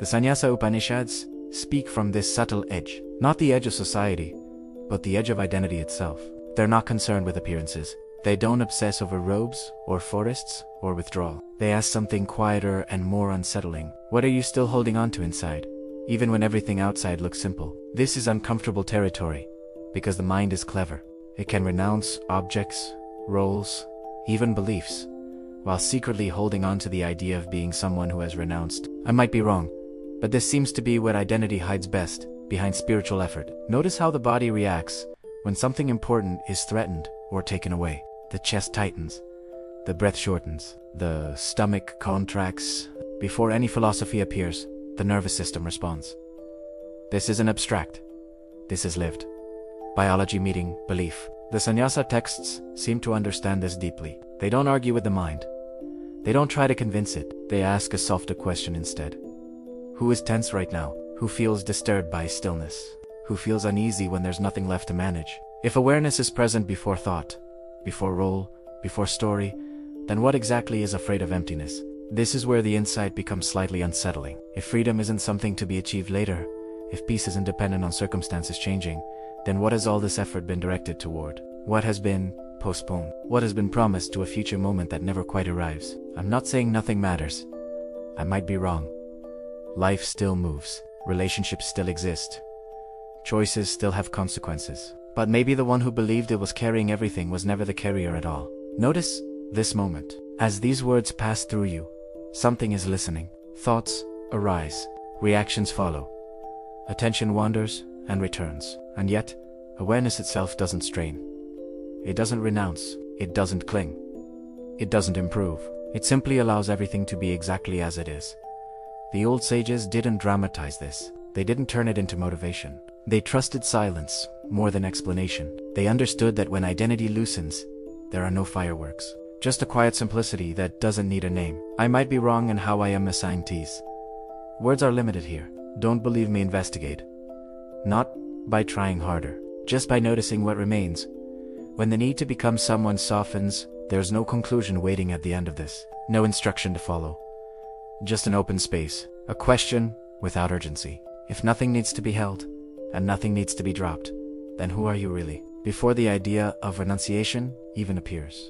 The Sannyasa Upanishads speak from this subtle edge, not the edge of society, but the edge of identity itself. They're not concerned with appearances. They don't obsess over robes, or forests, or withdrawal. They ask something quieter and more unsettling. What are you still holding on to inside, even when everything outside looks simple? This is uncomfortable territory, because the mind is clever. It can renounce objects, roles, even beliefs, while secretly holding on to the idea of being someone who has renounced. I might be wrong, but this seems to be what identity hides best, behind spiritual effort. Notice how the body reacts when something important is threatened or taken away. The chest tightens, the breath shortens, the stomach contracts. Before any philosophy appears, the nervous system responds. This isn't abstract. This is lived. Biology meeting belief. The sannyasa texts seem to understand this deeply. They don't argue with the mind. They don't try to convince it. They ask a softer question instead. Who is tense right now? Who feels disturbed by stillness? Who feels uneasy when there's nothing left to manage? If awareness is present before thought, before role, before story, then what exactly is afraid of emptiness? This is where the insight becomes slightly unsettling. If freedom isn't something to be achieved later, if peace isn't dependent on circumstances changing, then what has all this effort been directed toward? What has been postponed? What has been promised to a future moment that never quite arrives? I'm not saying nothing matters. I might be wrong. Life still moves. Relationships still exist. Choices still have consequences. But maybe the one who believed it was carrying everything was never the carrier at all. Notice this moment. As these words pass through you, something is listening. Thoughts arise. Reactions follow. Attention wanders and returns. And yet, awareness itself doesn't strain. It doesn't renounce. It doesn't cling. It doesn't improve. It simply allows everything to be exactly as it is. The old sages didn't dramatize this. They didn't turn it into motivation. They trusted silence more than explanation. They understood that when identity loosens, there are no fireworks. Just a quiet simplicity that doesn't need a name. I might be wrong in how I am assigned teas. Words are limited here. Don't believe me, investigate. Not by trying harder, just by noticing what remains. When the need to become someone softens, there's no conclusion waiting at the end of this. No instruction to follow. Just an open space. A question without urgency. If nothing needs to be held, and nothing needs to be dropped, then who are you really? Before the idea of renunciation even appears.